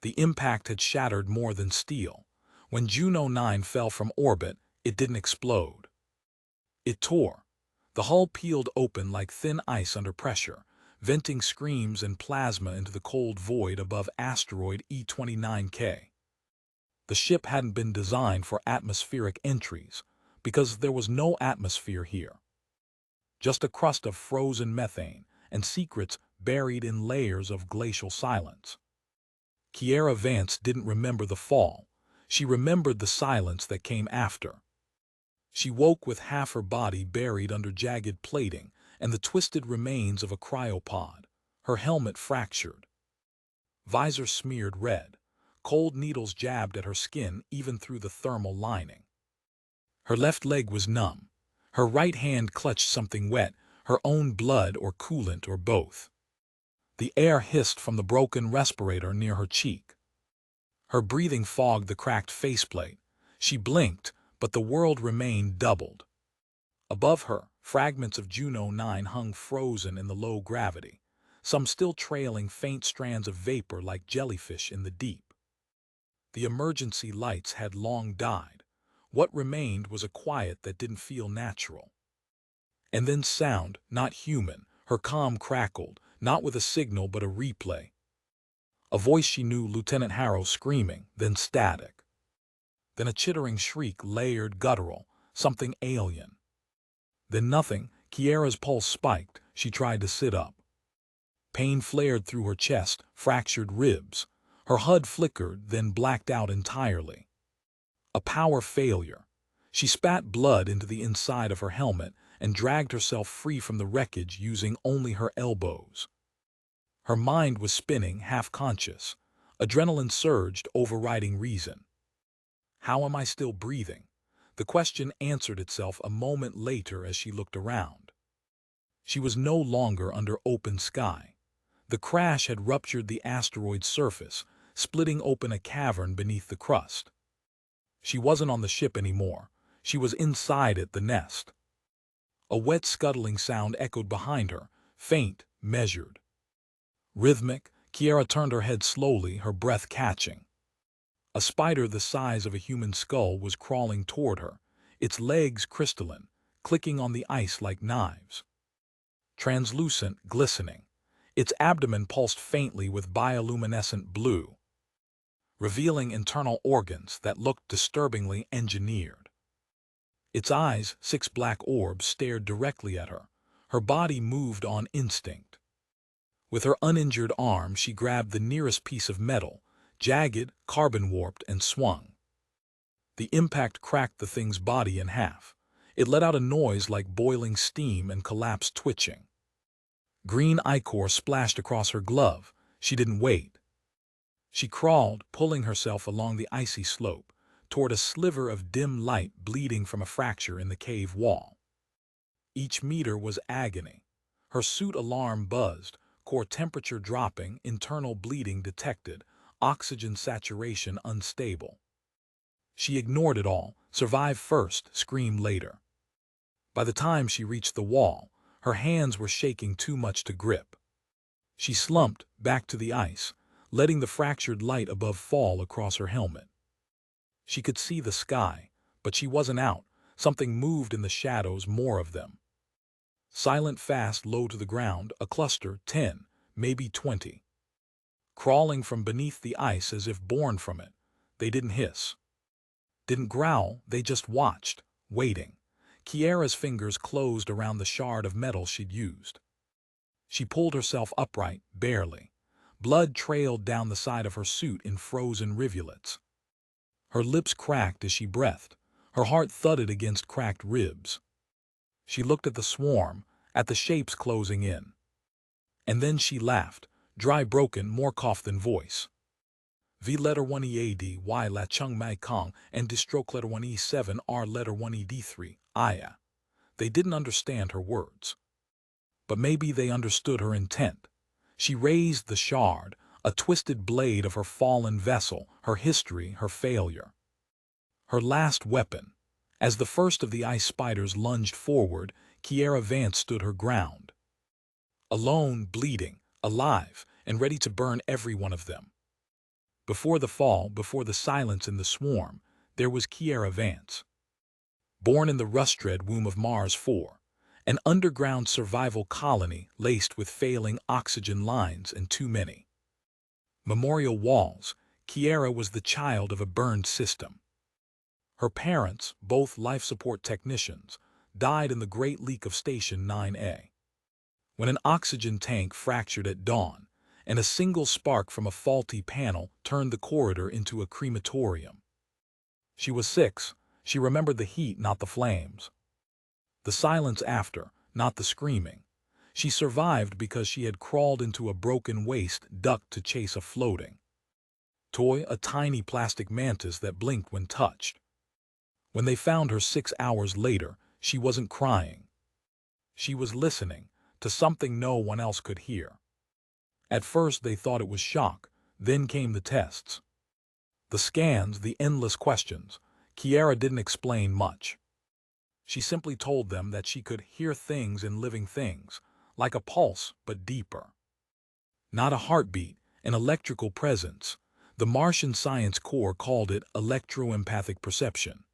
The impact had shattered more than steel. When Juno 9 fell from orbit, it didn't explode. It tore. The hull peeled open like thin ice under pressure, venting screams and plasma into the cold void above asteroid E29K. The ship hadn't been designed for atmospheric entries, because there was no atmosphere here. Just a crust of frozen methane and secrets buried in layers of glacial silence. Kiera Vance didn't remember the fall. She remembered the silence that came after. She woke with half her body buried under jagged plating and the twisted remains of a cryopod, her helmet fractured. Visor smeared red. Cold needles jabbed at her skin even through the thermal lining. Her left leg was numb. Her right hand clutched something wet, her own blood or coolant or both. The air hissed from the broken respirator near her cheek. Her breathing fogged the cracked faceplate. She blinked, but the world remained doubled. Above her, fragments of Juno 9 hung frozen in the low gravity, some still trailing faint strands of vapor like jellyfish in the deep. The emergency lights had long died. What remained was a quiet that didn't feel natural. And then sound, not human. Her comm crackled, not with a signal but a replay. A voice she knew, Lieutenant Harrow screaming, then static. Then a chittering shriek, layered, guttural, something alien. Then nothing. Kiera's pulse spiked. She tried to sit up. Pain flared through her chest, fractured ribs. Her HUD flickered, then blacked out entirely. A power failure. She spat blood into the inside of her helmet and dragged herself free from the wreckage using only her elbows. Her mind was spinning, half-conscious. Adrenaline surged, overriding reason. How am I still breathing? The question answered itself a moment later as she looked around. She was no longer under open sky. The crash had ruptured the asteroid's surface, splitting open a cavern beneath the crust. She wasn't on the ship anymore. She was inside it, the nest. A wet scuttling sound echoed behind her, faint, measured. Rhythmic. Kiera turned her head slowly, her breath catching. A spider the size of a human skull was crawling toward her, its legs crystalline, clicking on the ice like knives. Translucent, glistening. Its abdomen pulsed faintly with bioluminescent blue, revealing internal organs that looked disturbingly engineered. Its eyes, 6 black orbs, stared directly at her. Her body moved on instinct. With her uninjured arm, she grabbed the nearest piece of metal, jagged, carbon-warped, and swung. The impact cracked the thing's body in half. It let out a noise like boiling steam and collapsed, twitching. Green ichor splashed across her glove. She didn't wait. She crawled, pulling herself along the icy slope, toward a sliver of dim light bleeding from a fracture in the cave wall. Each meter was agony. Her suit alarm buzzed, core temperature dropping, internal bleeding detected, oxygen saturation unstable. She ignored it all, survive first, scream later. By the time she reached the wall, her hands were shaking too much to grip. She slumped back to the ice, letting the fractured light above fall across her helmet. She could see the sky, but she wasn't out. Something moved in the shadows, more of them. Silent, fast, low to the ground, a cluster, 10, maybe 20. Crawling from beneath the ice as if born from it. They didn't hiss. Didn't growl, they just watched, waiting. Kiera's fingers closed around the shard of metal she'd used. She pulled herself upright, barely. Blood trailed down the side of her suit in frozen rivulets. Her lips cracked as she breathed. Her heart thudded against cracked ribs. She looked at the swarm, at the shapes closing in. And then she laughed, dry, broken, more cough than voice. V letter 1EAD, Y la chung mai kong, and distroke letter 1E7, R letter 1ED3, Aya. They didn't understand her words. But maybe they understood her intent. She raised the shard, a twisted blade of her fallen vessel, her history, her failure. Her last weapon. As the first of the ice spiders lunged forward, Kiera Vance stood her ground. Alone, bleeding, alive, and ready to burn every one of them. Before the fall, before the silence in the swarm, there was Kiera Vance. Born in the rust-red womb of Mars 4, an underground survival colony laced with failing oxygen lines and too many memorial walls, Kiera was the child of a burned system. Her parents, both life support technicians, died in the Great Leak of Station 9A. When an oxygen tank fractured at dawn, and a single spark from a faulty panel turned the corridor into a crematorium. She was 6. She remembered the heat, not the flames. The silence after, not the screaming. She survived because she had crawled into a broken waste duct to chase a floating toy, a tiny plastic mantis that blinked when touched. When they found her 6 hours later, she wasn't crying. She was listening to something no one else could hear. At first they thought it was shock, then came the tests. The scans, the endless questions. Kiera didn't explain much. She simply told them that she could hear things in living things, like a pulse but deeper. Not a heartbeat, an electrical presence. The Martian Science Corps called it electroempathic perception.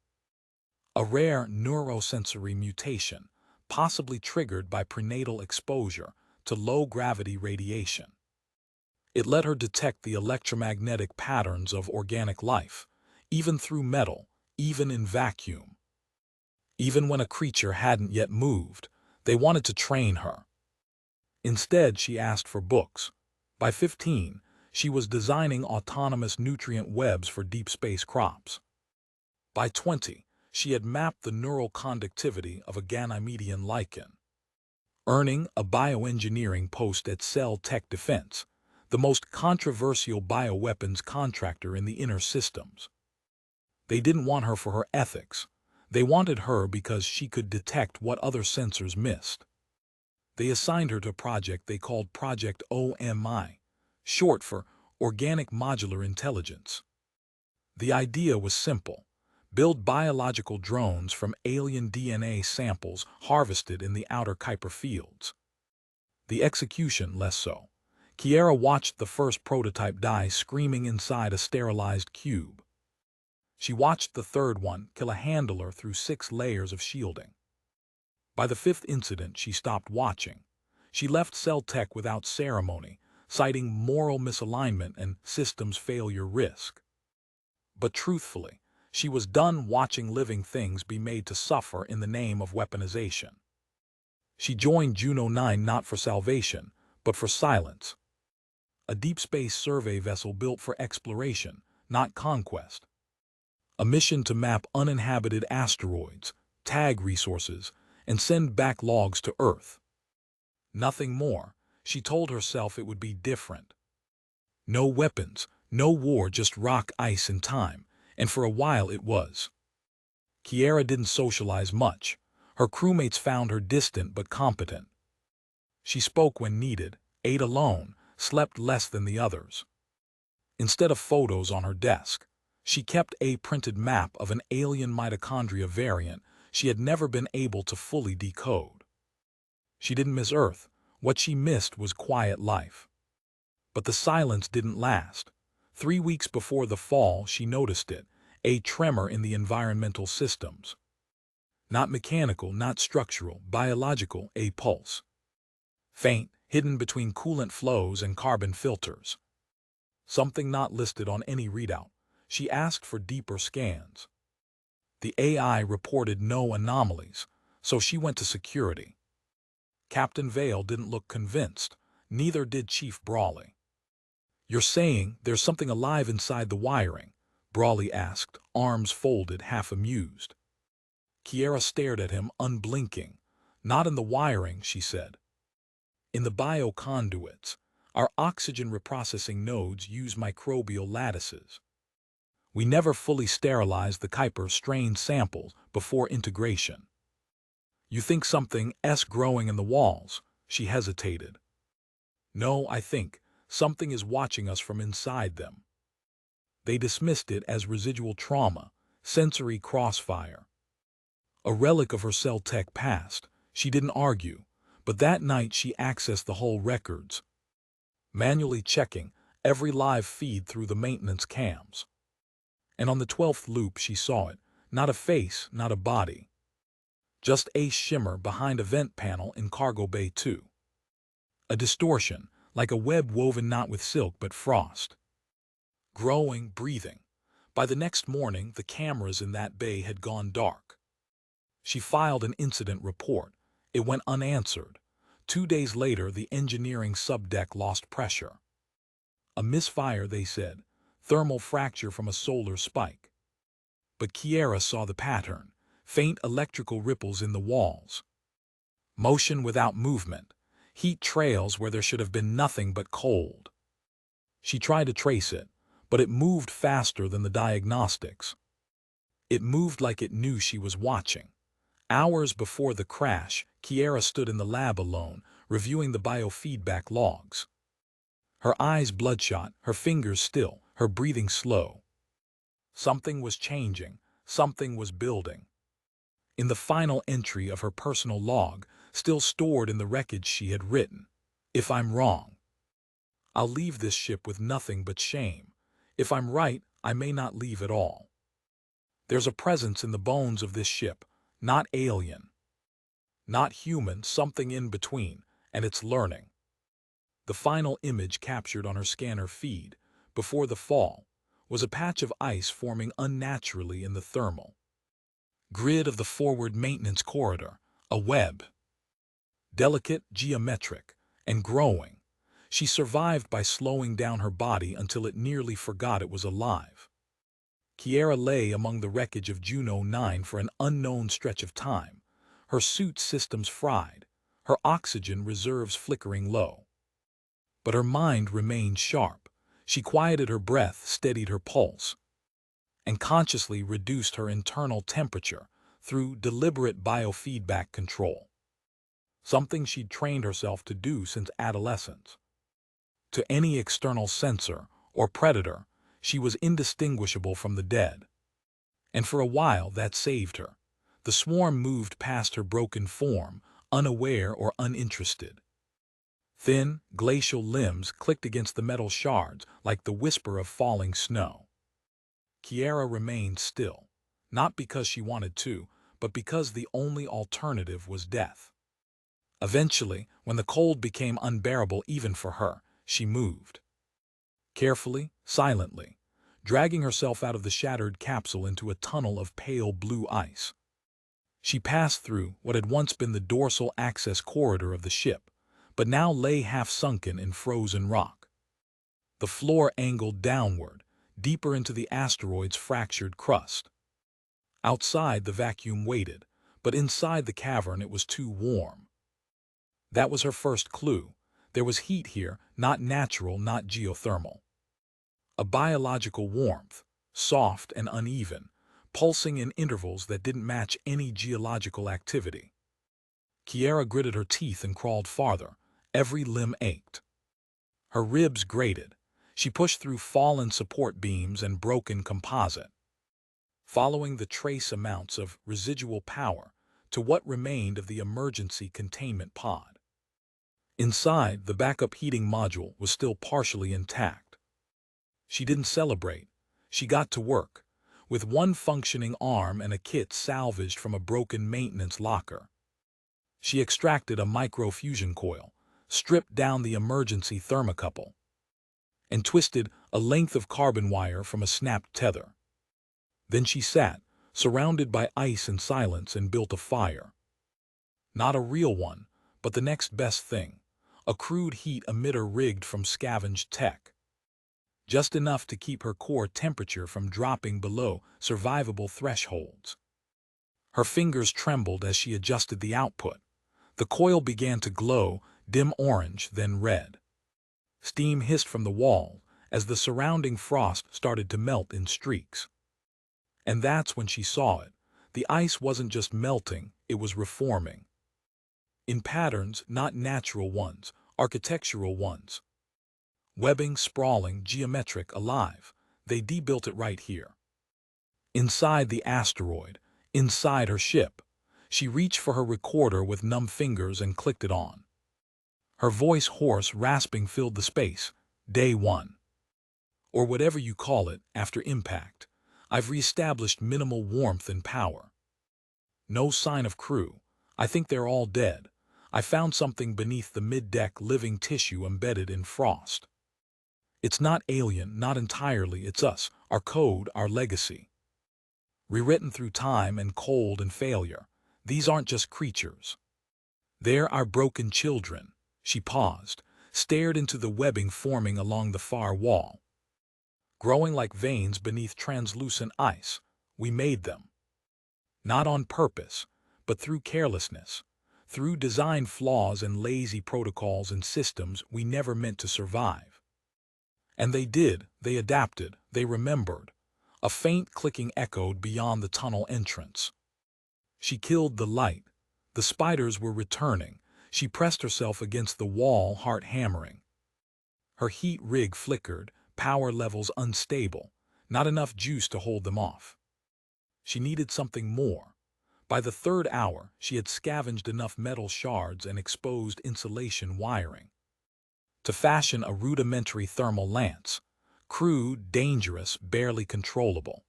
A rare neurosensory mutation, possibly triggered by prenatal exposure to low-gravity radiation. It let her detect the electromagnetic patterns of organic life, even through metal, even in vacuum. Even when a creature hadn't yet moved, they wanted to train her. Instead, she asked for books. By 15, she was designing autonomous nutrient webs for deep space crops. By 20, she had mapped the neural conductivity of a Ganymedian lichen. Earning a bioengineering post at Cell Tech Defense, the most controversial bioweapons contractor in the inner systems. They didn't want her for her ethics. They wanted her because she could detect what other sensors missed. They assigned her to a project they called Project OMI, short for Organic Modular Intelligence. The idea was simple: build biological drones from alien DNA samples harvested in the outer Kuiper fields. The execution less so. Kiera watched the first prototype die screaming inside a sterilized cube. She watched the third one kill a handler through 6 layers of shielding. By the 5th incident, she stopped watching. She left Cell Tech without ceremony, citing moral misalignment and systems failure risk. But truthfully, she was done watching living things be made to suffer in the name of weaponization. She joined Juno 9 not for salvation, but for silence. A deep space survey vessel built for exploration, not conquest. A mission to map uninhabited asteroids, tag resources, and send back logs to Earth. Nothing more. She told herself it would be different. No weapons, no war, just rock, ice, and time, and for a while it was. Kiera didn't socialize much. Her crewmates found her distant but competent. She spoke when needed, ate alone, slept less than the others. Instead of photos on her desk, she kept a printed map of an alien mitochondria variant she had never been able to fully decode. She didn't miss Earth. What she missed was quiet life. But the silence didn't last. 3 weeks before the fall, she noticed it, a tremor in the environmental systems. Not mechanical, not structural, biological, a pulse. Faint, hidden between coolant flows and carbon filters. Something not listed on any readout. She asked for deeper scans. The AI reported no anomalies, so she went to security. Captain Vale didn't look convinced, neither did Chief Brawley. "You're saying there's something alive inside the wiring?" Brawley asked, arms folded, half amused. Kiera stared at him, unblinking. "Not in the wiring," she said. "In the bioconduits. Our oxygen reprocessing nodes use microbial lattices. We never fully sterilized the Kuiper strain samples before integration." "You think something's growing in the walls?" She hesitated. "No, I think something is watching us from inside them." They dismissed it as residual trauma, sensory crossfire. A relic of her Cell Tech past. She didn't argue, but that night she accessed the whole records. Manually checking, every live feed through the maintenance cams. And on the 12th loop she saw it, not a face, not a body. Just a shimmer behind a vent panel in Cargo Bay 2. A distortion, like a web woven not with silk but frost. Growing, breathing. By the next morning, the cameras in that bay had gone dark. She filed an incident report. It went unanswered. 2 days later, the engineering subdeck lost pressure. A misfire, they said. Thermal fracture from a solar spike. But Kiera saw the pattern. Faint electrical ripples in the walls. Motion without movement. Heat trails where there should have been nothing but cold. She tried to trace it, but it moved faster than the diagnostics. It moved like it knew she was watching. Hours before the crash, Kiera stood in the lab alone, reviewing the biofeedback logs. Her eyes bloodshot, her fingers still, her breathing slow. Something was changing, something was building. In the final entry of her personal log, still stored in the wreckage, she had written, "If I'm wrong, I'll leave this ship with nothing but shame. If I'm right, I may not leave at all. There's a presence in the bones of this ship, not alien, not human, something in between, and it's learning." The final image captured on her scanner feed, before the fall, was a patch of ice forming unnaturally in the thermal grid of the forward maintenance corridor, a web. Delicate, geometric, and growing. She survived by slowing down her body until it nearly forgot it was alive. Kiera lay among the wreckage of Juno 9 for an unknown stretch of time, her suit systems fried, her oxygen reserves flickering low. But her mind remained sharp. She quieted her breath, steadied her pulse, and consciously reduced her internal temperature through deliberate biofeedback control. Something she'd trained herself to do since adolescence. To any external sensor or predator, she was indistinguishable from the dead. And for a while that saved her. The swarm moved past her broken form, unaware or uninterested. Thin, glacial limbs clicked against the metal shards like the whisper of falling snow. Kiera remained still, not because she wanted to, but because the only alternative was death. Eventually, when the cold became unbearable even for her, she moved. Carefully, silently, dragging herself out of the shattered capsule into a tunnel of pale blue ice. She passed through what had once been the dorsal access corridor of the ship, but now lay half-sunken in frozen rock. The floor angled downward, deeper into the asteroid's fractured crust. Outside, the vacuum waited, but inside the cavern it was too warm. That was her first clue. There was heat here, not natural, not geothermal. A biological warmth, soft and uneven, pulsing in intervals that didn't match any geological activity. Kiera gritted her teeth and crawled farther. Every limb ached. Her ribs grated. She pushed through fallen support beams and broken composite, following the trace amounts of residual power to what remained of the emergency containment pod. Inside, the backup heating module was still partially intact. She didn't celebrate. She got to work, with one functioning arm and a kit salvaged from a broken maintenance locker. She extracted a microfusion coil, stripped down the emergency thermocouple, and twisted a length of carbon wire from a snapped tether. Then she sat, surrounded by ice and silence, and built a fire. Not a real one, but the next best thing, a crude heat emitter rigged from scavenged tech. Just enough to keep her core temperature from dropping below survivable thresholds. Her fingers trembled as she adjusted the output. The coil began to glow, dim orange, then red. Steam hissed from the wall as the surrounding frost started to melt in streaks. And that's when she saw it. The ice wasn't just melting, it was reforming. In patterns, not natural ones, architectural ones. Webbing, sprawling, geometric, alive. They debuilt it right here. Inside the asteroid, inside her ship, she reached for her recorder with numb fingers and clicked it on. Her voice, hoarse, rasping, filled the space. Day 1. or whatever you call it, after impact. I've reestablished minimal warmth and power. No sign of crew. I think they're all dead. I found something beneath the mid-deck living tissue embedded in frost. It's not alien, not entirely, it's us, our code, our legacy. Rewritten through time and cold and failure. These aren't just creatures. They're our broken children. She paused, stared into the webbing forming along the far wall. Growing like veins beneath translucent ice, we made them. Not on purpose, but through carelessness, through design flaws and lazy protocols and systems we never meant to survive. And they did, they adapted, they remembered. A faint clicking echoed beyond the tunnel entrance. She killed the light. The spiders were returning. She pressed herself against the wall, heart hammering. Her heat rig flickered, power levels unstable, not enough juice to hold them off. She needed something more. By the third hour, she had scavenged enough metal shards and exposed insulation wiring to fashion a rudimentary thermal lance, crude, dangerous, barely controllable.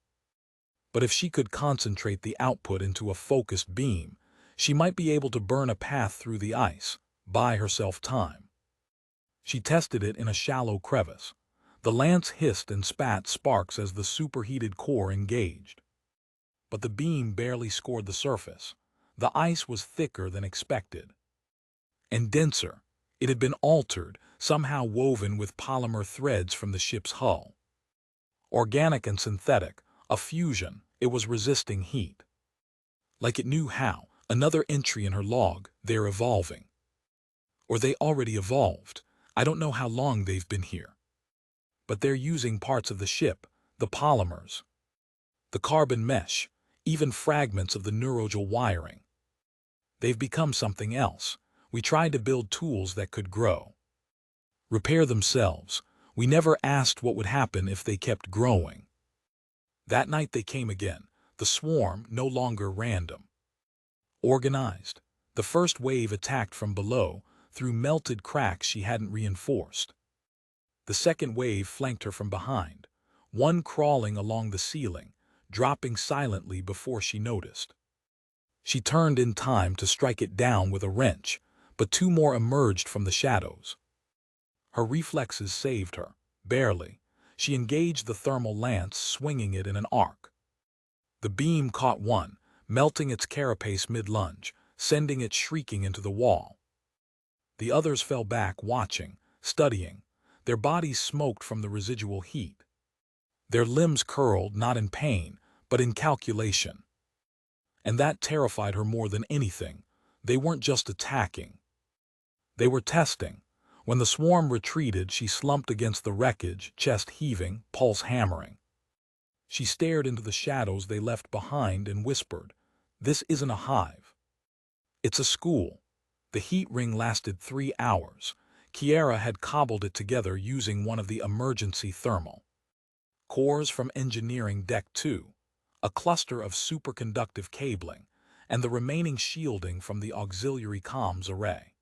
But if she could concentrate the output into a focused beam, she might be able to burn a path through the ice, buy herself time. She tested it in a shallow crevice. The lance hissed and spat sparks as the superheated core engaged. But the beam barely scored the surface. The ice was thicker than expected. And denser. It had been altered, somehow woven with polymer threads from the ship's hull. Organic and synthetic, a fusion, it was resisting heat. Like it knew how. Another entry in her log, they're evolving. Or they already evolved. I don't know how long they've been here. But they're using parts of the ship, the polymers, the carbon mesh, even fragments of the neuronal wiring. They've become something else. We tried to build tools that could grow, repair themselves. We never asked what would happen if they kept growing. That night they came again, the swarm no longer random. Organized. The first wave attacked from below, through melted cracks she hadn't reinforced. The second wave flanked her from behind, one crawling along the ceiling, dropping silently before she noticed. She turned in time to strike it down with a wrench, but two more emerged from the shadows. Her reflexes saved her, barely. She engaged the thermal lance, swinging it in an arc. The beam caught one, melting its carapace mid-lunge, sending it shrieking into the wall. The others fell back, watching, studying. Their bodies smoked from the residual heat. Their limbs curled, not in pain, but in calculation. And that terrified her more than anything. They weren't just attacking. They were testing. When the swarm retreated, she slumped against the wreckage, chest heaving, pulse hammering. She stared into the shadows they left behind and whispered, "This isn't a hive. It's a school." The heat ring lasted 3 hours. Kiara had cobbled it together using one of the emergency thermal cores from Engineering Deck 2, a cluster of superconductive cabling, and the remaining shielding from the auxiliary comms array.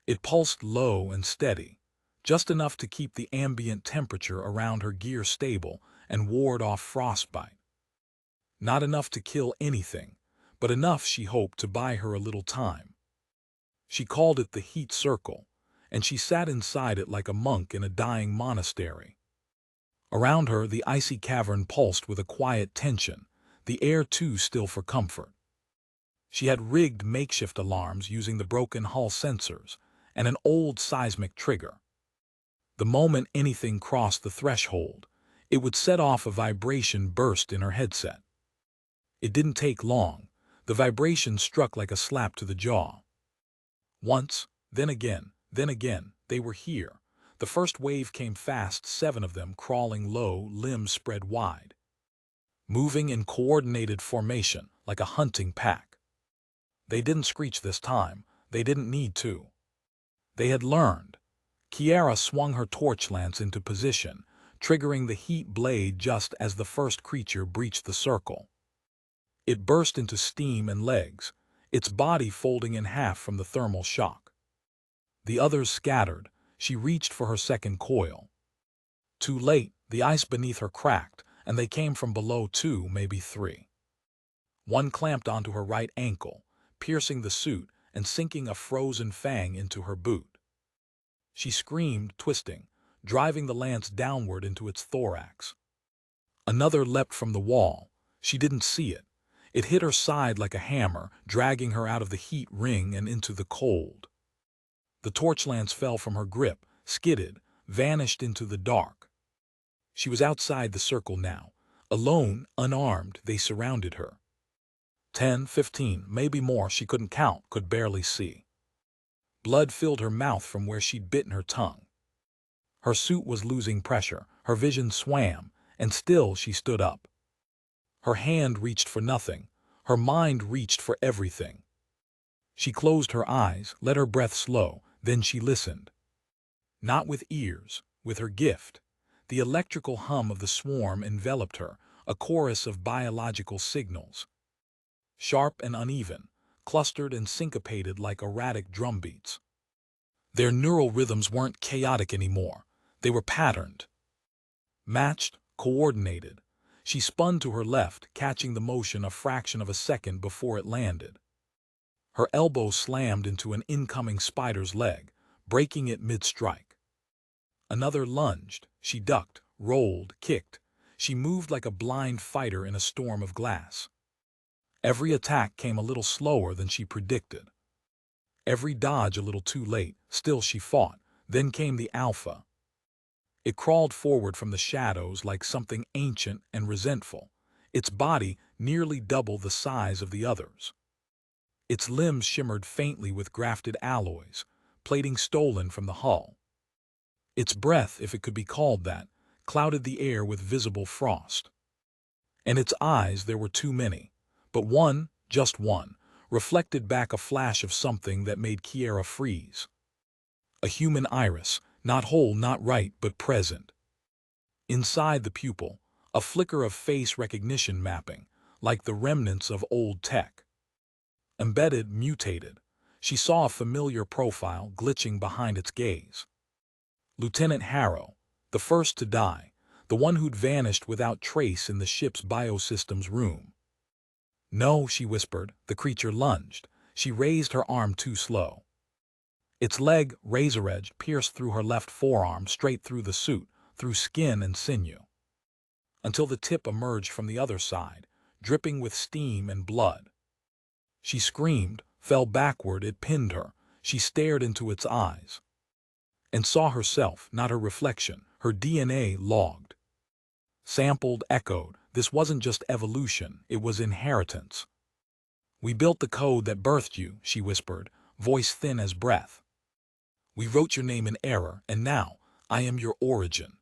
It pulsed low and steady, just enough to keep the ambient temperature around her gear stable and ward off frostbite. Not enough to kill anything, but enough, she hoped, to buy her a little time. She called it the heat circle, and she sat inside it like a monk in a dying monastery. Around her, the icy cavern pulsed with a quiet tension, the air too still for comfort. She had rigged makeshift alarms using the broken hull sensors and an old seismic trigger. The moment anything crossed the threshold, it would set off a vibration burst in her headset. It didn't take long. The vibration struck like a slap to the jaw. Once, then again, they were here. The first wave came fast, 7 of them crawling low, limbs spread wide, moving in coordinated formation like a hunting pack. They didn't screech this time. They didn't need to. They had learned. Kiara swung her torch lance into position, triggering the heat blade just as the first creature breached the circle. It burst into steam and legs, its body folding in half from the thermal shock. The others scattered. She reached for her second coil. Too late, The ice beneath her cracked, and they came from below 2, maybe 3. One clamped onto her right ankle, piercing the suit and sinking a frozen fang into her boot. She screamed, twisting, driving the lance downward into its thorax. Another leapt from the wall. She didn't see it. It hit her side like a hammer, dragging her out of the heat ring and into the cold. The torch lance fell from her grip, skidded, vanished into the dark. She was outside the circle now. Alone, unarmed, they surrounded her. 10, 15, maybe more, she couldn't count, could barely see. Blood filled her mouth from where she'd bitten her tongue. Her suit was losing pressure, her vision swam, and still she stood up. Her hand reached for nothing, her mind reached for everything. She closed her eyes, let her breath slow, then she listened. Not with ears, with her gift. The electrical hum of the swarm enveloped her, a chorus of biological signals. Sharp and uneven, clustered and syncopated like erratic drumbeats. Their neural rhythms weren't chaotic anymore. They were patterned. Matched, coordinated. She spun to her left, catching the motion a fraction of a second before it landed. Her elbow slammed into an incoming spider's leg, breaking it mid-strike. Another lunged. She ducked, rolled, kicked. She moved like a blind fighter in a storm of glass. Every attack came a little slower than she predicted. Every dodge a little too late. Still she fought. Then came the alpha. It crawled forward from the shadows like something ancient and resentful, its body nearly double the size of the others. Its limbs shimmered faintly with grafted alloys, plating stolen from the hull. Its breath, if it could be called that, clouded the air with visible frost. And its eyes, there were too many, but one, just one, reflected back a flash of something that made Kiera freeze. A human iris, not whole, not right, but present. Inside the pupil, a flicker of face recognition mapping, like the remnants of old tech. Embedded, mutated, she saw a familiar profile glitching behind its gaze. Lieutenant Harrow, the first to die, the one who'd vanished without trace in the ship's biosystems room. No, she whispered. The creature lunged. She raised her arm too slow. Its leg, razor-edged, pierced through her left forearm, straight through the suit, through skin and sinew, until the tip emerged from the other side, dripping with steam and blood. She screamed, fell backward, it pinned her. She stared into its eyes and saw herself, not her reflection, her DNA logged. Sampled, echoed. This wasn't just evolution, it was inheritance. "We built the code that birthed you," she whispered, voice thin as breath. "We wrote your name in error, and now I am your origin."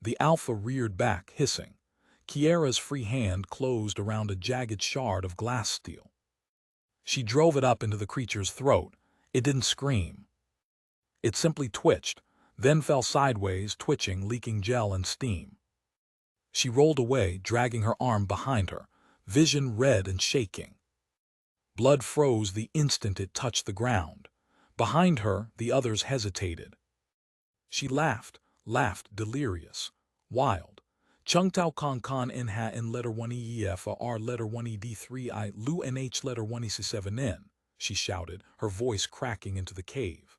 The alpha reared back, hissing. Kiera's free hand closed around a jagged shard of glass steel. She drove it up into the creature's throat. It didn't scream. It simply twitched, then fell sideways, twitching, leaking gel and steam. She rolled away, dragging her arm behind her, vision red and shaking. Blood froze the instant it touched the ground. Behind her, the others hesitated. She laughed, delirious, wild. Chung Tao Kong Kan Nha N letter 1 EF R letter 1 ED3 I Lu NH letter 1 EC7N, she shouted, her voice cracking into the cave.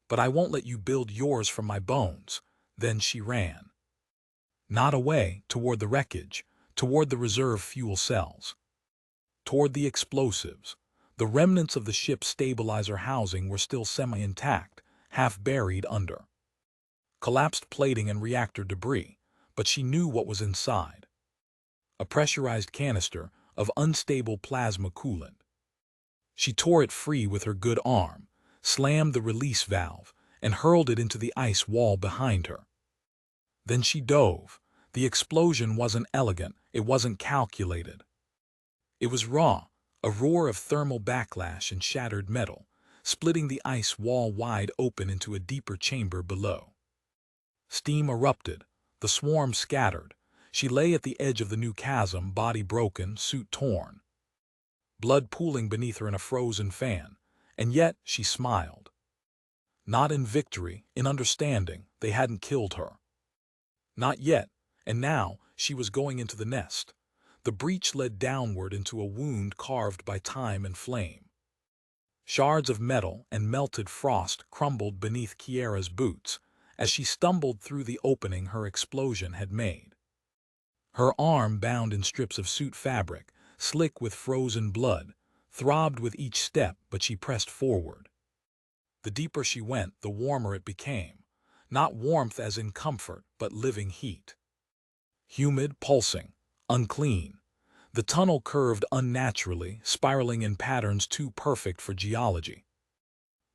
"But I won't let you build yours from my bones." Then she ran. Not away, toward the wreckage, toward the reserve fuel cells. Toward the explosives. The remnants of the ship's stabilizer housing were still semi-intact, half buried under collapsed plating and reactor debris, but she knew what was inside. A pressurized canister of unstable plasma coolant. She tore it free with her good arm, slammed the release valve, and hurled it into the ice wall behind her. Then she dove. The explosion wasn't elegant, it wasn't calculated. It was raw, a roar of thermal backlash and shattered metal, splitting the ice wall wide open into a deeper chamber below. Steam erupted, the swarm scattered. She lay at the edge of the new chasm, body broken, suit torn. Blood pooling beneath her in a frozen fan, and yet she smiled. Not in victory, in understanding, they hadn't killed her. Not yet, and now she was going into the nest. The breach led downward into a wound carved by time and flame. Shards of metal and melted frost crumbled beneath Kiera's boots as she stumbled through the opening her explosion had made. Her arm, bound in strips of suit fabric, slick with frozen blood, throbbed with each step, but she pressed forward. The deeper she went, the warmer it became. Not warmth as in comfort, but living heat. Humid, pulsing, unclean. The tunnel curved unnaturally, spiraling in patterns too perfect for geology.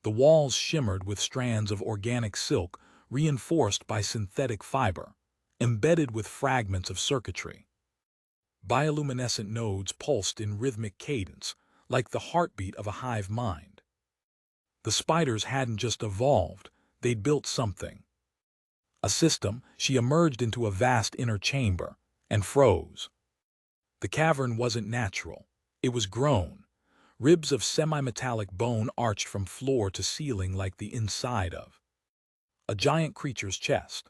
The walls shimmered with strands of organic silk reinforced by synthetic fiber, embedded with fragments of circuitry. Bioluminescent nodes pulsed in rhythmic cadence, like the heartbeat of a hive mind. The spiders hadn't just evolved, they'd built something. A system. She emerged into a vast inner chamber and froze. The cavern wasn't natural. It was grown. Ribs of semi-metallic bone arched from floor to ceiling like the inside of a giant creature's chest.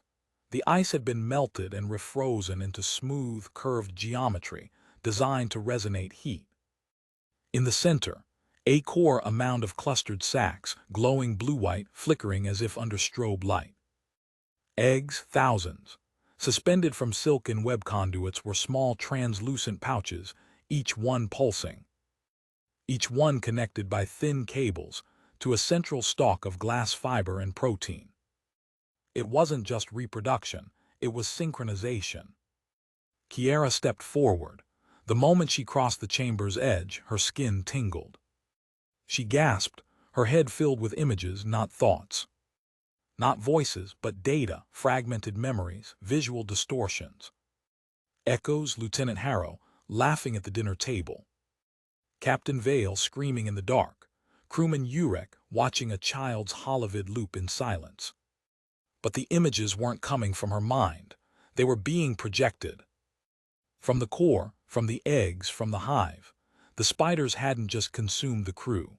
The ice had been melted and refrozen into smooth, curved geometry designed to resonate heat. In the center, a core, a mound of clustered sacs, glowing blue-white, flickering as if under strobe light. Eggs, thousands. Suspended from silken web conduits were small translucent pouches, each one pulsing. Each one connected by thin cables to a central stalk of glass fiber and protein. It wasn't just reproduction, it was synchronization. Kiera stepped forward. The moment she crossed the chamber's edge, her skin tingled. She gasped, her head filled with images, not thoughts. Not voices, but data, fragmented memories, visual distortions. Echoes, Lieutenant Harrow, laughing at the dinner table. Captain Vale screaming in the dark. Crewman Urek watching a child's holovid loop in silence. But the images weren't coming from her mind. They were being projected. From the core, from the eggs, from the hive. The spiders hadn't just consumed the crew.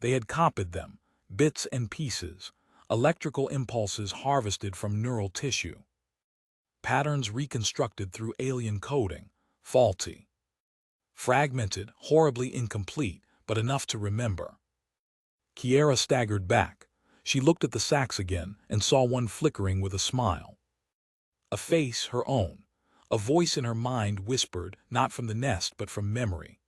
They had copied them, bits and pieces, electrical impulses harvested from neural tissue. Patterns reconstructed through alien coding, faulty. Fragmented, horribly incomplete, but enough to remember. Kiera staggered back. She looked at the sacks again and saw one flickering with a smile. A face, her own. A voice in her mind whispered, not from the nest but from memory.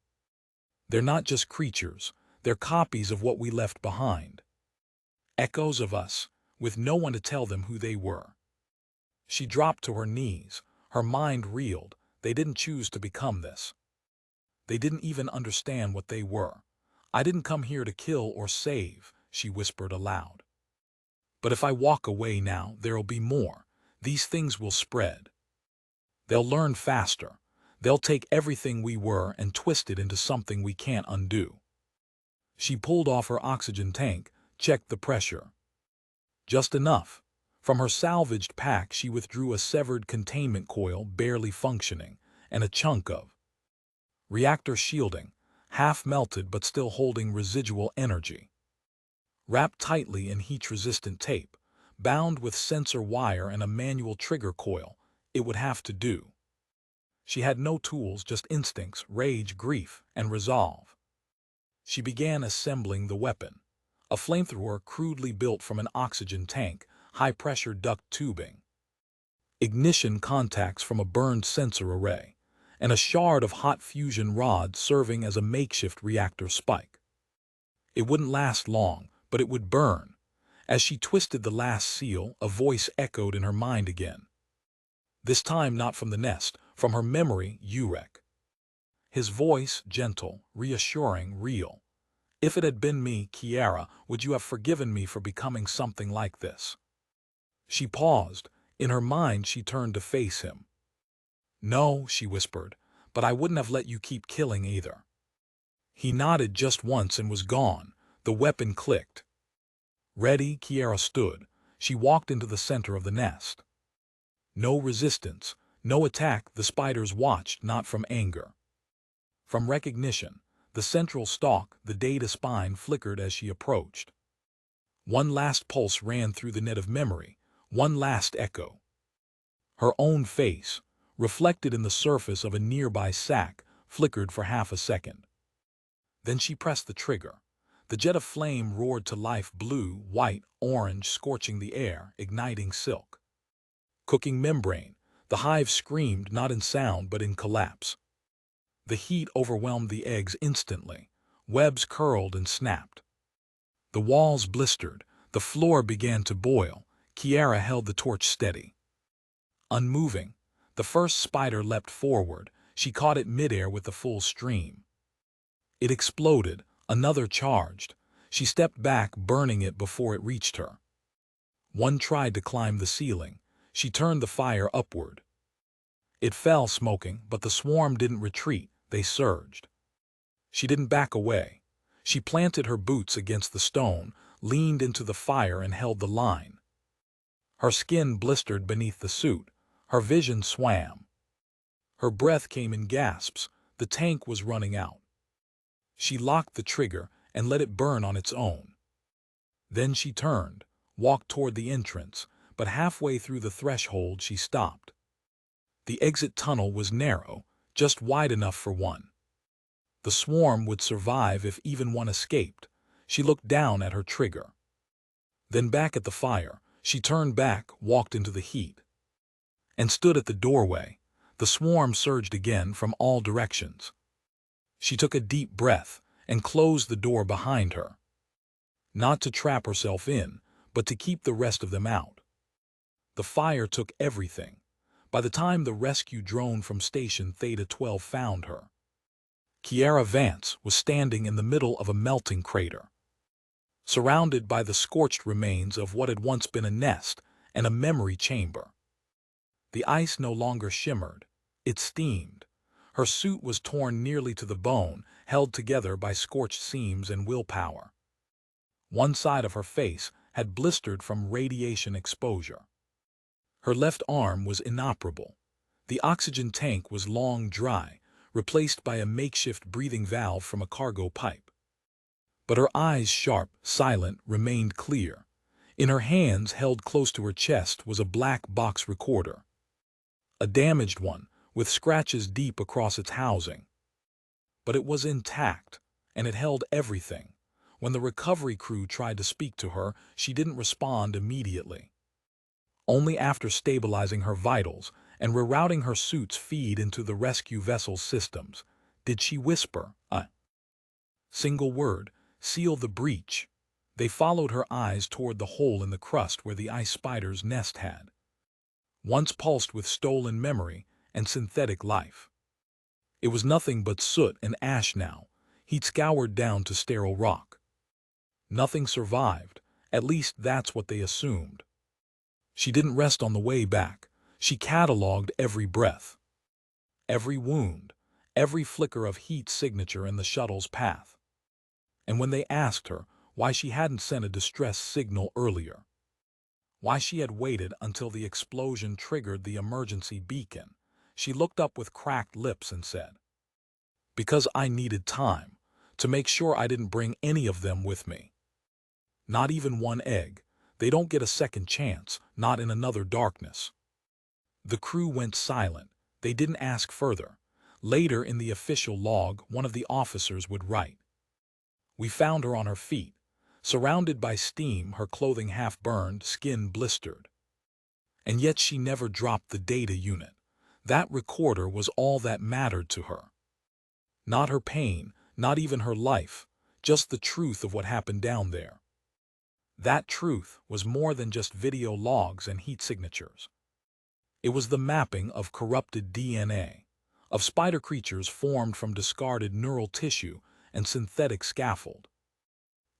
They're not just creatures, they're copies of what we left behind. Echoes of us, with no one to tell them who they were. She dropped to her knees. Her mind reeled. They didn't choose to become this. They didn't even understand what they were. I didn't come here to kill or save, she whispered aloud. But if I walk away now, there'll be more. These things will spread. They'll learn faster. They'll take everything we were and twist it into something we can't undo. She pulled off her oxygen tank, checked the pressure. Just enough. From her salvaged pack she withdrew a severed containment coil barely functioning, and a chunk of reactor shielding, half melted but still holding residual energy. Wrapped tightly in heat-resistant tape, bound with sensor wire and a manual trigger coil, it would have to do. She had no tools, just instincts, rage, grief, and resolve. She began assembling the weapon. A flamethrower crudely built from an oxygen tank, high-pressure duct tubing. Ignition contacts from a burned sensor array, and a shard of hot fusion rod serving as a makeshift reactor spike. It wouldn't last long, but it would burn. As she twisted the last seal, a voice echoed in her mind again. This time not from the nest, from her memory, Urek. His voice, gentle, reassuring, real. If it had been me, Kiera, would you have forgiven me for becoming something like this? She paused. In her mind she turned to face him. No, she whispered, but I wouldn't have let you keep killing either. He nodded just once and was gone. The weapon clicked. Ready, Kiera stood. She walked into the center of the nest. No resistance, no attack. The spiders watched, not from anger. From recognition. The central stalk, the data spine, flickered as she approached. One last pulse ran through the net of memory, one last echo. Her own face, reflected in the surface of a nearby sack, flickered for half a second. Then she pressed the trigger. The jet of flame roared to life, blue, white, orange, scorching the air, igniting silk. Cooking membrane. The hive screamed not in sound but in collapse. The heat overwhelmed the eggs instantly. Webs curled and snapped. The walls blistered. The floor began to boil. Kiara held the torch steady. Unmoving, the first spider leapt forward. She caught it midair with the full stream. It exploded. Another charged. She stepped back, burning it before it reached her. One tried to climb the ceiling. She turned the fire upward. It fell smoking, but the swarm didn't retreat. They surged. She didn't back away. She planted her boots against the stone, leaned into the fire and held the line. Her skin blistered beneath the suit. Her vision swam. Her breath came in gasps. The tank was running out. She locked the trigger and let it burn on its own. Then she turned, walked toward the entrance, but halfway through the threshold she stopped. The exit tunnel was narrow, just wide enough for one. The swarm would survive if even one escaped. She looked down at her trigger. Then back at the fire. She turned back, walked into the heat, and stood at the doorway. The swarm surged again from all directions. She took a deep breath and closed the door behind her. Not to trap herself in, but to keep the rest of them out. The fire took everything. By the time the rescue drone from Station Theta 12 found her, Kiara Vance was standing in the middle of a melting crater, surrounded by the scorched remains of what had once been a nest and a memory chamber. The ice no longer shimmered. It steamed. Her suit was torn nearly to the bone, held together by scorched seams and willpower. One side of her face had blistered from radiation exposure. Her left arm was inoperable. The oxygen tank was long dry, replaced by a makeshift breathing valve from a cargo pipe. But her eyes, sharp, silent, remained clear. In her hands, held close to her chest, was a black box recorder. A damaged one, with scratches deep across its housing. But it was intact, and it held everything. When the recovery crew tried to speak to her, she didn't respond immediately. Only after stabilizing her vitals and rerouting her suit's feed into the rescue vessel's systems did she whisper a single word, "Seal the breach." They followed her eyes toward the hole in the crust where the ice spider's nest had once pulsed with stolen memory and synthetic life. It was nothing but soot and ash now, heat scoured down to sterile rock. Nothing survived, at least that's what they assumed. She didn't rest on the way back. She cataloged every breath, every wound, every flicker of heat signature in the shuttle's path. And when they asked her why she hadn't sent a distress signal earlier, why she had waited until the explosion triggered the emergency beacon, she looked up with cracked lips and said, "Because I needed time to make sure I didn't bring any of them with me. Not even one egg. They don't get a second chance, not in another darkness." The crew went silent. They didn't ask further. Later in the official log, one of the officers would write, "We found her on her feet, surrounded by steam, her clothing half burned, skin blistered. And yet she never dropped the data unit. That recorder was all that mattered to her. Not her pain, not even her life, just the truth of what happened down there." That truth was more than just video logs and heat signatures. It was the mapping of corrupted DNA, of spider creatures formed from discarded neural tissue and synthetic scaffold,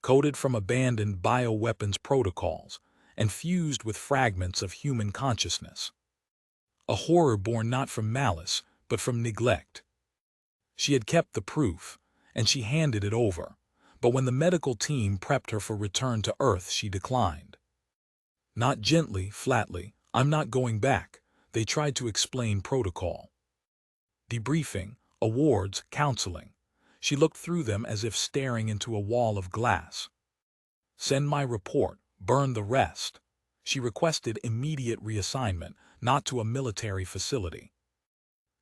coded from abandoned bioweapons protocols and fused with fragments of human consciousness. A horror born not from malice, but from neglect. She had kept the proof, and she handed it over. But when the medical team prepped her for return to Earth, she declined. Not gently, flatly, "I'm not going back." They tried to explain protocol. Debriefing, awards, counseling. She looked through them as if staring into a wall of glass. "Send my report, burn the rest." She requested immediate reassignment, not to a military facility,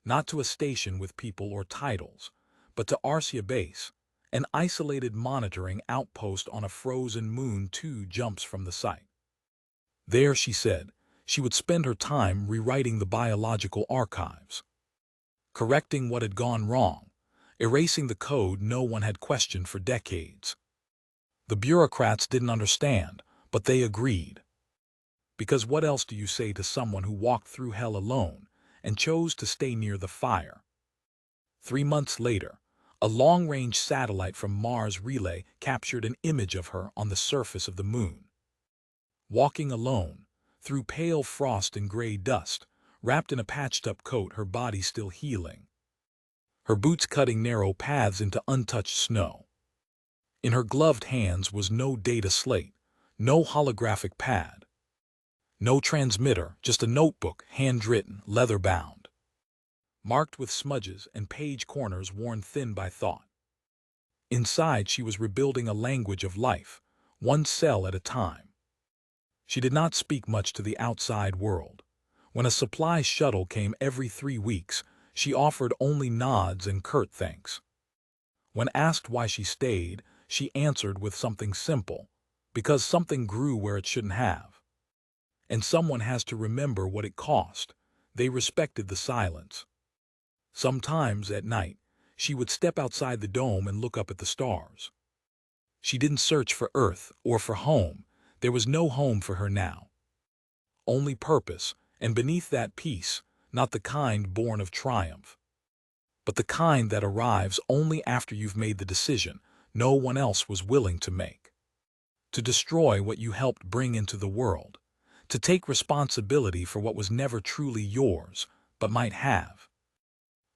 not to a station with people or titles, but to Arcia Base, an isolated monitoring outpost on a frozen moon 2 jumps from the site. There, she said, she would spend her time rewriting the biological archives, correcting what had gone wrong, erasing the code no one had questioned for decades. The bureaucrats didn't understand, but they agreed. Because what else do you say to someone who walked through hell alone and chose to stay near the fire? 3 months later, a long-range satellite from Mars Relay captured an image of her on the surface of the moon. Walking alone, through pale frost and gray dust, wrapped in a patched-up coat, her body still healing, her boots cutting narrow paths into untouched snow. In her gloved hands was no data slate, no holographic pad, no transmitter, just a notebook, handwritten, leather-bound, marked with smudges and page corners worn thin by thought. Inside, she was rebuilding a language of life, one cell at a time. She did not speak much to the outside world. When a supply shuttle came every 3 weeks, she offered only nods and curt thanks. When asked why she stayed, she answered with something simple: because something grew where it shouldn't have. And someone has to remember what it cost. They respected the silence. Sometimes, at night, she would step outside the dome and look up at the stars. She didn't search for Earth or for home. There was no home for her now. Only purpose, and beneath that peace, not the kind born of triumph, but the kind that arrives only after you've made the decision no one else was willing to make. To destroy what you helped bring into the world. To take responsibility for what was never truly yours, but might have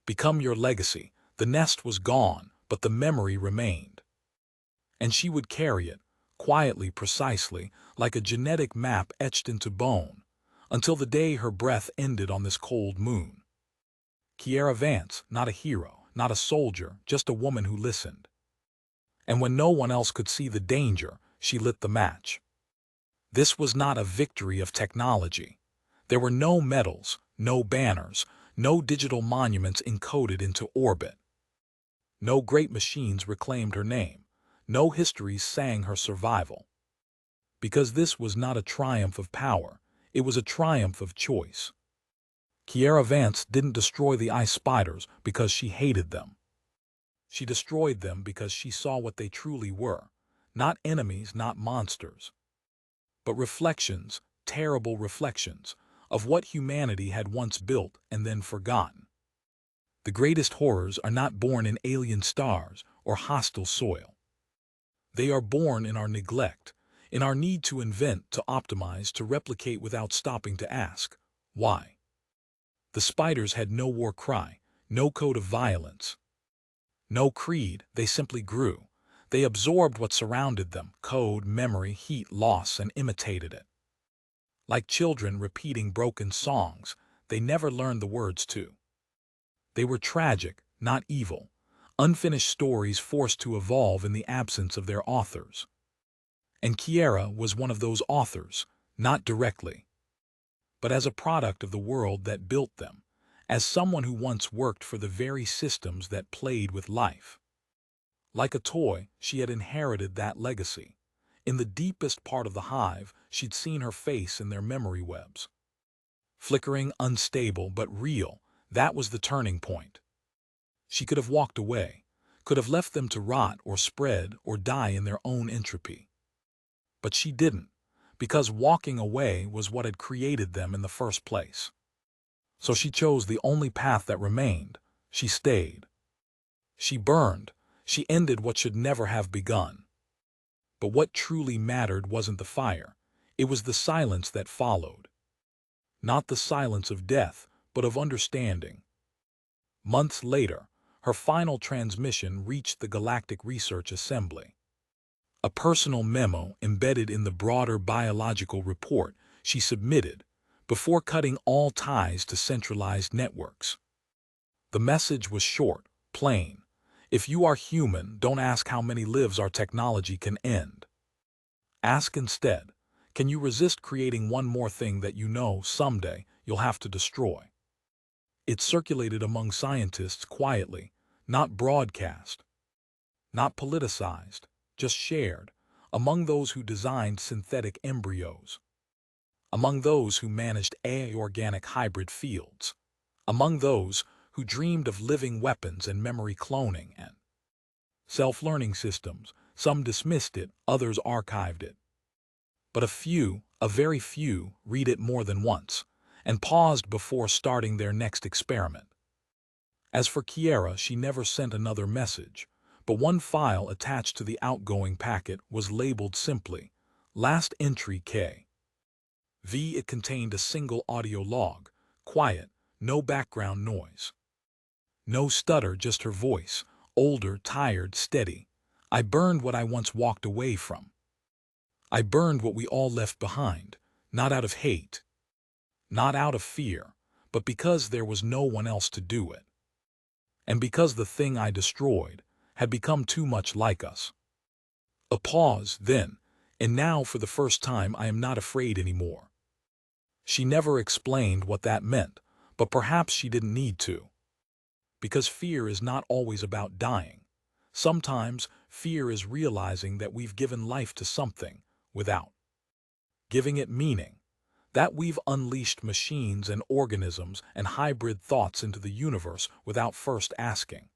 become your legacy. The nest was gone, but the memory remained. And she would carry it, quietly, precisely, like a genetic map etched into bone, until the day her breath ended on this cold moon. Kiera Vance, not a hero, not a soldier, just a woman who listened. And when no one else could see the danger, she lit the match. This was not a victory of technology. There were no medals, no banners, no digital monuments encoded into orbit. No great machines reclaimed her name. No histories sang her survival. Because this was not a triumph of power, it was a triumph of choice. Kiera Vance didn't destroy the ice spiders because she hated them. She destroyed them because she saw what they truly were. Not enemies, not monsters, but reflections, terrible reflections, of what humanity had once built and then forgotten. The greatest horrors are not born in alien stars or hostile soil. They are born in our neglect, in our need to invent, to optimize, to replicate without stopping to ask, why? The spiders had no war cry, no code of violence, no creed. They simply grew. They absorbed what surrounded them, code, memory, heat, loss, and imitated it. Like children repeating broken songs, they never learned the words to. They were tragic, not evil, unfinished stories forced to evolve in the absence of their authors. And Kiera was one of those authors, not directly, but as a product of the world that built them, as someone who once worked for the very systems that played with life. Like a toy, she had inherited that legacy. In the deepest part of the hive, she'd seen her face in their memory webs. Flickering, unstable, but real, that was the turning point. She could have walked away, could have left them to rot or spread or die in their own entropy. But she didn't, because walking away was what had created them in the first place. So she chose the only path that remained. She stayed. She burned. She ended what should never have begun. But what truly mattered wasn't the fire. It was the silence that followed. Not the silence of death, but of understanding. Months later, her final transmission reached the Galactic Research Assembly. A personal memo embedded in the broader biological report she submitted before cutting all ties to centralized networks. The message was short, plain. If you are human, don't ask how many lives our technology can end. Ask instead, Can you resist creating one more thing that you know someday you'll have to destroy? It circulated among scientists quietly, not broadcast, not politicized, just shared, among those who designed synthetic embryos, among those who managed AI organic hybrid fields, among those who dreamed of living weapons and memory cloning and self-learning systems. Some dismissed it, others archived it. But a very few, read it more than once, and paused before starting their next experiment. As for Kiera, she never sent another message, but one file attached to the outgoing packet was labeled simply, Last Entry K. V. It contained a single audio log, quiet, no background noise. No stutter, just her voice, older, tired, steady. I burned what I once walked away from. I burned what we all left behind, not out of hate, not out of fear, but because there was no one else to do it. And because the thing I destroyed had become too much like us. A pause, then, and now for the first time I am not afraid anymore. She never explained what that meant, but perhaps she didn't need to. Because fear is not always about dying. Sometimes fear is realizing that we've given life to something without giving it meaning, that we've unleashed machines and organisms and hybrid thoughts into the universe without first asking,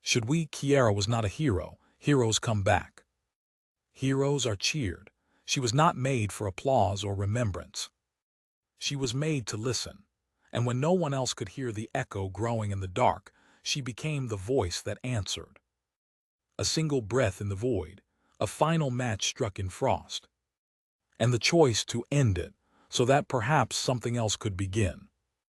should we? Kiera was not a hero. Heroes come back. Heroes are cheered. She was not made for applause or remembrance. She was made to listen. And when no one else could hear the echo growing in the dark, she became the voice that answered. A single breath in the void, a final match struck in frost, and the choice to end it so that perhaps something else could begin.